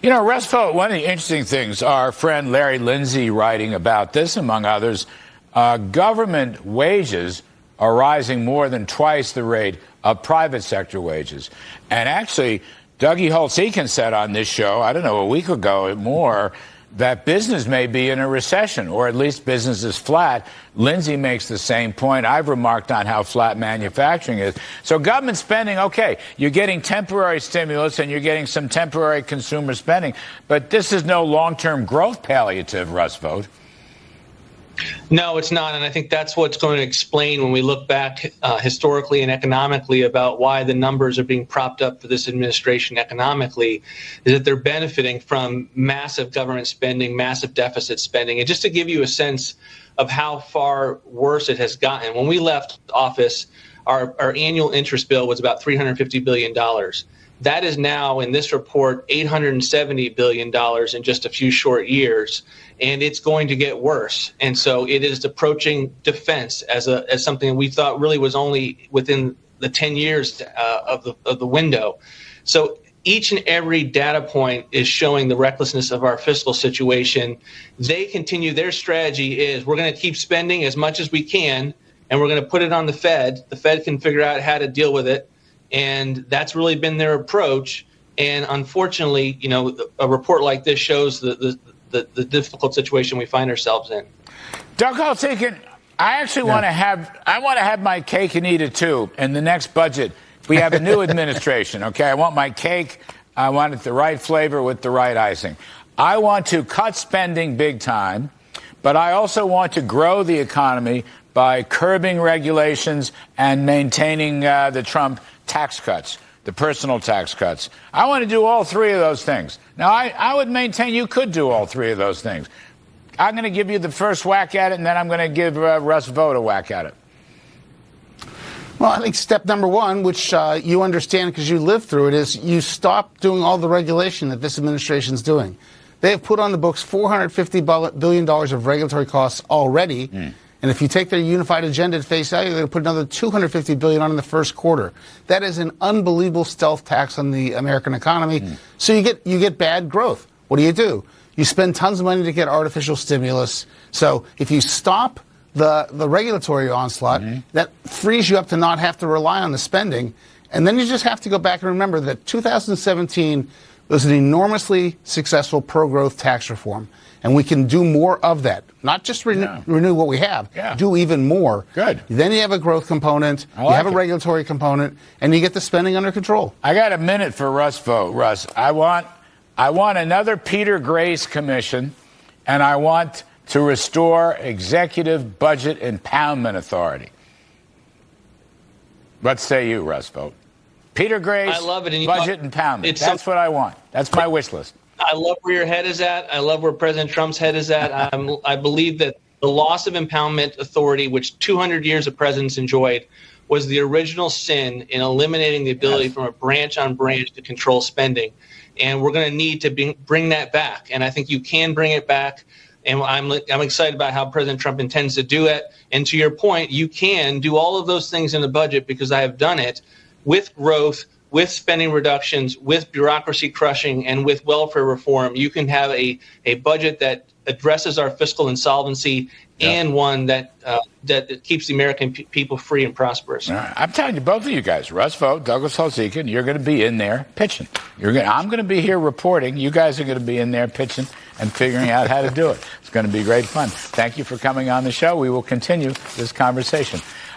You know, Russ Vought, one of the interesting things, our friend Larry Lindsay writing about this, among others, government wages are rising more than twice the rate of private sector wages. And actually, Dougie Holtz-Eakin said on this show, I don't know, a week ago or more, that business may be in a recession, or at least business is flat. Lindsay makes the same point. I've remarked on how flat manufacturing is. So government spending, okay, you're getting temporary stimulus and you're getting some temporary consumer spending, but this is no long-term growth palliative, Russ Vought. No, it's not. And I think that's what's going to explain when we look back historically and economically about why the numbers are being propped up for this administration economically, is that they're benefiting from massive government spending, massive deficit spending. And just to give you a sense of how far worse it has gotten, when we left office, our annual interest bill was about $350 billion. That is now, in this report, $870 billion in just a few short years, and it's going to get worse. And so it is approaching defense as something that we thought really was only within the 10 years of the window. So each and every data point is showing the recklessness of our fiscal situation. They continue, their strategy is we're going to keep spending as much as we can, and we're going to put it on the Fed. The Fed can figure out how to deal with it. And that's really been their approach. And unfortunately, you know, a report like this shows the difficult situation we find ourselves in. Doug Holtz-Eakin, I actually want to have my cake and eat it too in the next budget. We have a new administration, okay? I want my cake. I want it the right flavor with the right icing. I want to cut spending big time, but I also want to grow the economy by curbing regulations and maintaining the Trump tax cuts, the personal tax cuts. I want to do all three of those things. Now, I would maintain you could do all three of those things. I'm going to give you the first whack at it, and then I'm going to give Russ Vought a whack at it. Well, I think step number one, which you understand because you lived through it, is you stop doing all the regulation that this administration is doing. They have put on the books $450 billion of regulatory costs already. And if you take their unified agenda at face value, they're going to put another $250 billion on in the first quarter. That is an unbelievable stealth tax on the American economy. So you get bad growth. What do? You spend tons of money to get artificial stimulus. So if you stop the regulatory onslaught, that frees you up to not have to rely on the spending. And then you just have to go back and remember that 2017 was an enormously successful pro-growth tax reform. And we can do more of that. Not just renew what we have, do even more. Good. Then you have a growth component, you have a regulatory component, and you get the spending under control. I got a minute for Russ Vought. Russ, I want another Peter Grace commission, and I want to restore executive budget impoundment authority. What say you, Russ Vought? Peter Grace, I love it. And budget impoundment. That's what I want. That's my wish list. I love where your head is at. I love where President Trump's head is at. I believe that the loss of impoundment authority, which 200 years of presidents enjoyed, was the original sin in eliminating the ability from a branch on branch to control spending. And we're going to need to bring that back. And I think you can bring it back. And I'm excited about how President Trump intends to do it. And to your point, you can do all of those things in the budget because I have done it with growth, with spending reductions, with bureaucracy crushing, and with welfare reform. You can have a budget that addresses our fiscal insolvency and one that keeps the American people free and prosperous. All right. I'm telling you, both of you guys, Russ Vought, Douglas Holtz-Eakin, you're going to be in there pitching. I'm going to be here reporting. You guys are going to be in there pitching and figuring out how to do it. It's going to be great fun. Thank you for coming on the show. We will continue this conversation.